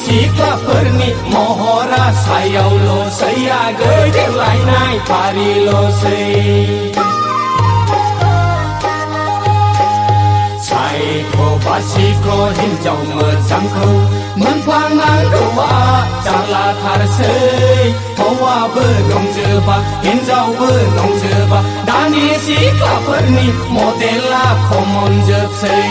सिख्लाफोरनि महरा सायावल'सै आगै देलायनाय फारिल'सै सायख' बासिख' हिनजाव मोजांखौ मोनफ्लांनांगौआ जारलाथारसै हौवाबो दंजोबा हिनजावबो दंजोबा दानि सिख्लाफोरनि मडेला खमन जोबसै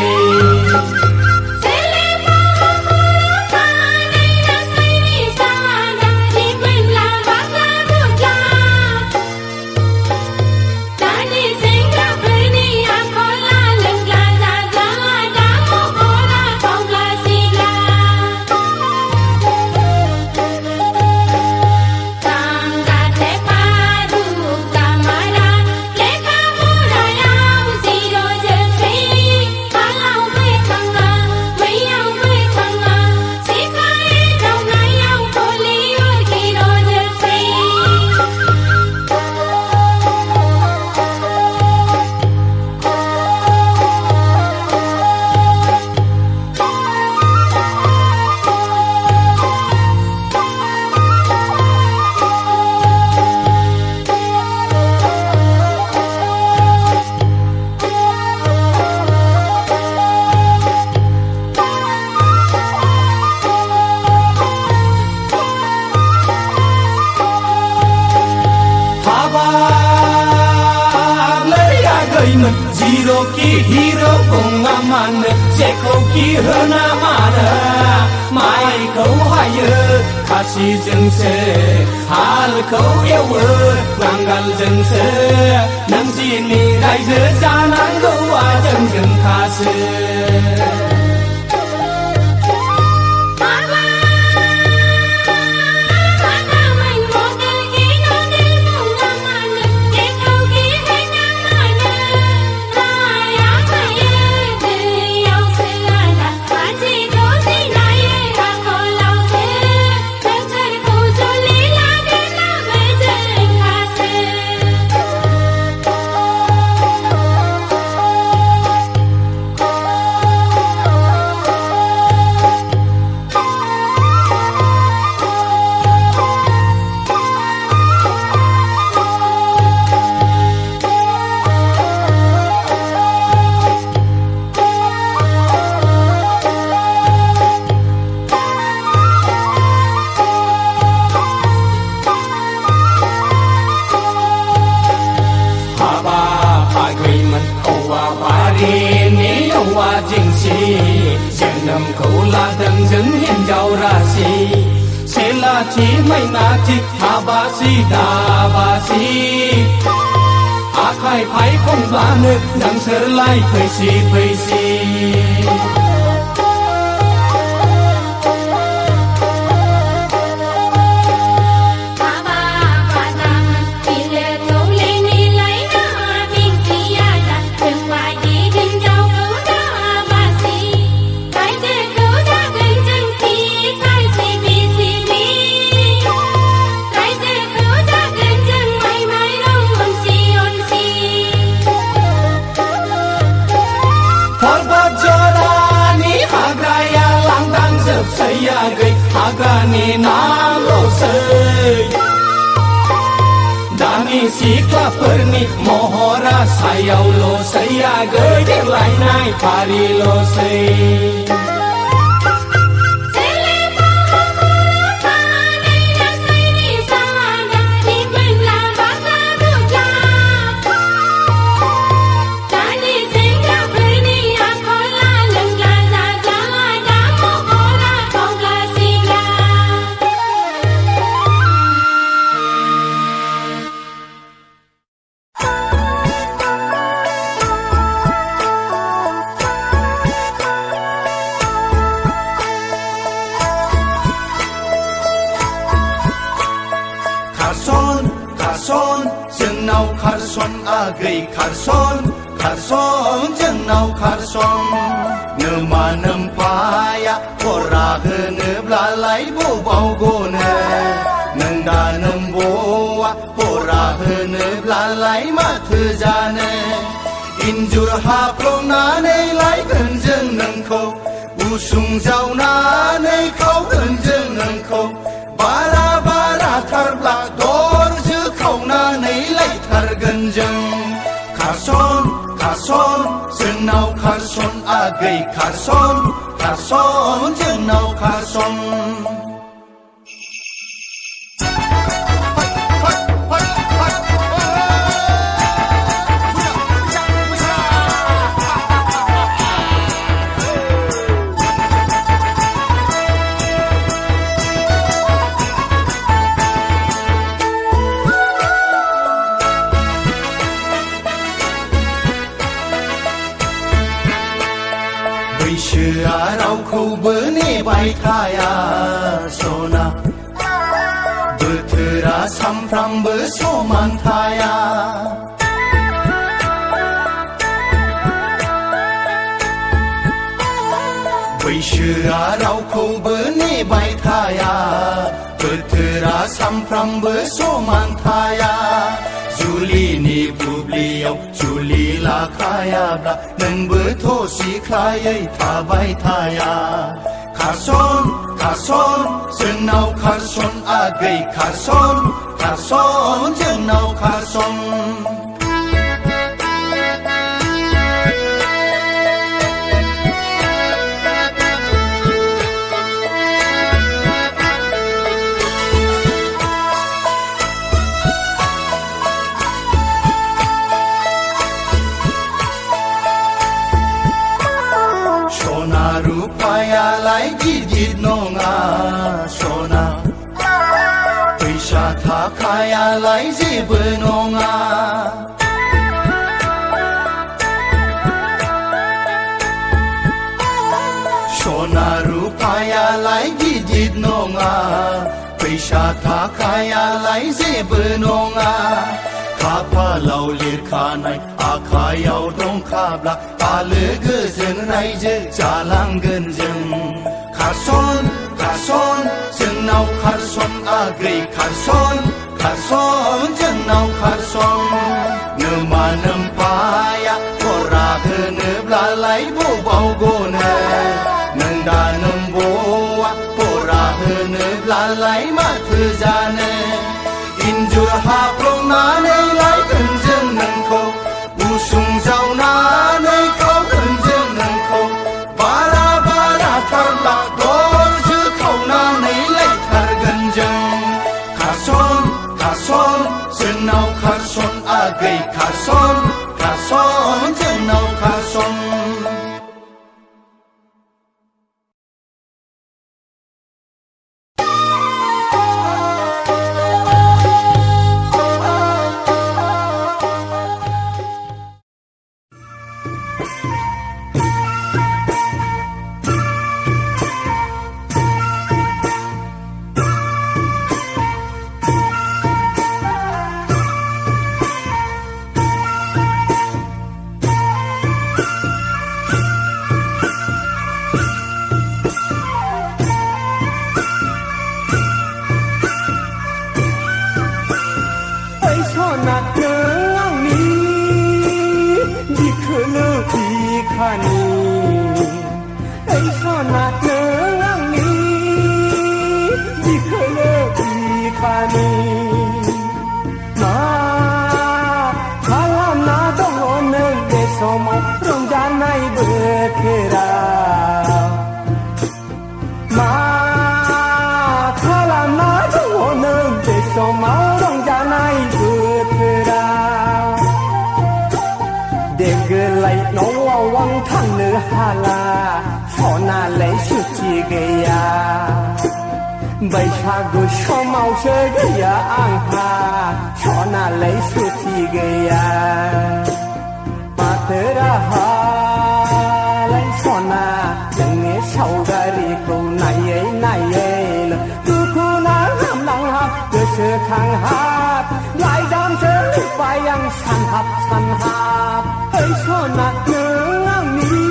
Zero ki hero kong amane Jeko ki hena mana Mai kau haye Kasih jengse Hal kau ewe Langgal jengse Nang sini raise janan gua jeng kasih Selati mainati habasi dabasi Akai pai kong bane dan serlai peisi Agani nalosai Dani siklaperni mohora sayaulosai Agai delainai parilosai Agai karson jenau karson Nema nempaya ora hene blalai bobau gone Nenda nemboa ora hene blalai mathe jane Injur haplonane lai genjeng nengko Usung jaunane kau genjeng नोंखौ बारा बाराथारब्ला दरजो खावनानै लायथारगोन जों खारसन खारसन जोंनाव खारसन आगै खारसन खारसन जोंनाव खारसन बैसोआ रावखौबो नेबाय थाया सना बोथोरा सामफ्रामबो समान थाया बैसोआ रावखौबो नेबाय थाया बोथोरा सामफ्रामबो समान थाया जुलिनि बुब्लियाव जुलि लाखायाब्ला नोंबोथ' सिख्लायै थाबाय थाया खारसन खारसन जोंनाव खारसन आगै खारसन खारसन जोंनाव खारसन रुपायालाय गिदिर नङा सना फैसा थाखायालाय जेबो नङा सना रुपायालाय गिदिर नङा फैसा थाखायालाय जेबो नङा खाफालाव लिरखानाय आखायाव दंखाब्ला आलो गोजोन रायजो जालांगोन जों खारसन खारसन जोंनाव खारसन आगै खारसन खारसन जोंनाव खारसन नोमा नोम्फाया फरा होनोब्लालाय बबाव गनो नों दा नोम्ब'आ फरा होनोब्लालाय माथो जानो इन्जुर हाफ्लंनानै लायगोन जों नोंखौ उसुं जावनानै खावगोन जों नोंखौ बारा बाराथारब्ला दरजो खावनानै लायथारगोन जों खारसन खारसन जोंनाव खारसन आगै खारसन खारसन जोंनाव खारसन देगोलाय न'आव आं थांनो हाला सनालाय सुथि गैया बैसागु समावसो गैया आंहा सनालाय सुथि गैया माथो राहालाय सना नोंनि सावगारिखौ नायै नायै दुखु नांहाब गोसोखांहाब लाइजामसो लिरबाय आं सानहाब सानहाब ओइ सना नों आंनि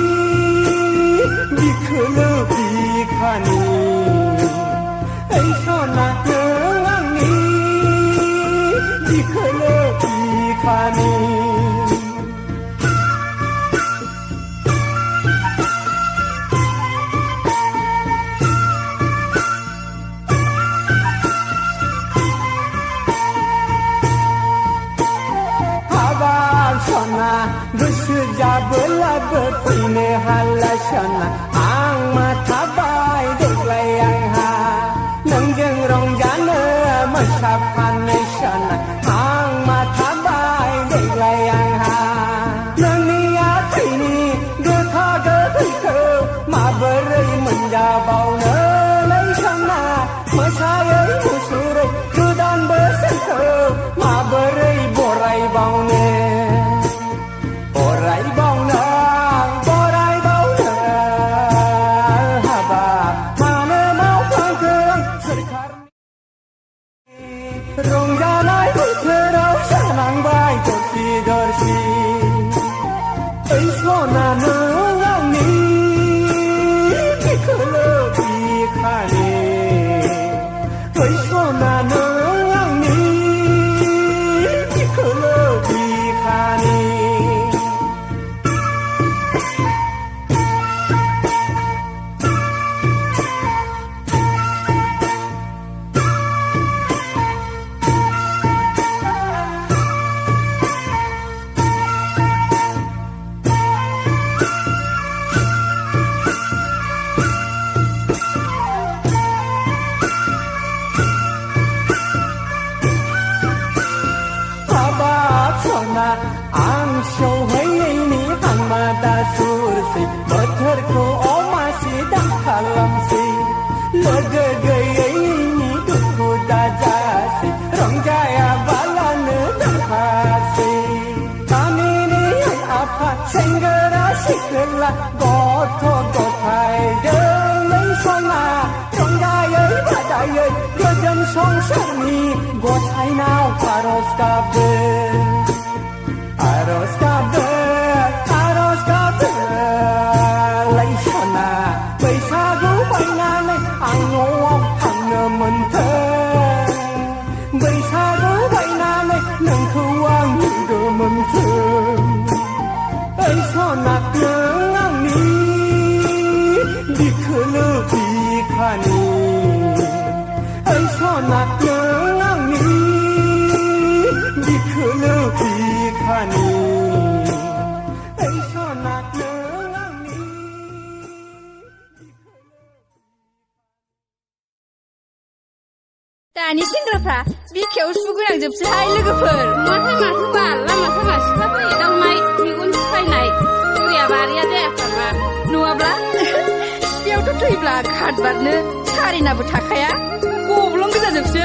बिखोलो बिखानि ओइ सना नों आंनि बिखोलो बिखानि गोसो जाबोलाबो फैनो हाला सना आं मा थाबाय देग्लाय आंहा नोंजों रंजानो मोसाफानो सना आं मा थाबाय देग्लाय आंहा नोंनि आखाइनि गोखा गोखैखौ माबोरै मोनजाबावनो सना मोसायै मुसुरै गोदान बोसोरखौ माबोरै बरायबावनो हाबा मानो मावफ्लांखो आं सोरखारनि रंजानाय बोथोराव जानांबाय दरसि दरसि ओइ सना नों आंनि बिखोलो बिखानि ओइ सना नों आंनि बिखोलो बिखानि आं सौहैयैनि हांमा सुरसै बोथोरखौ अमासि दा खालामसै लोगो गैयैनि दुखु दाजासै रंजायाबालानो दाखासै गामिनि आफा सेंग्रा सिख्ला गथ' गथाय दोलै सना रंजायै बाजायै गोजोन संसारनि गसाइनाव आरज गाबो आरज गाबो लै सना बैसागु बायनानै आं न'आव थांनो मोनथों बैसागु बायनानै नोंखौ आं लोगो मोनथों ओइ सना नों आंनि बिखोलो बिखानि ओइ सना नों आंनि बिखोलो बिखानि ओइ सना नों आंनि दानि सेंग्राफ्रा बिखायाव सुगोनांजोबसोहाय लोगोफोर माथो बाल लामा सामा सिख्लाफोरनि एदावनाय मेगन सायनाय गैया बारिया जायाफ्रामा नङाब्ला सिफियावथ' थैब्ला खादबारनो सारेनाबो थाखाया गब्लं गोजाजोबसो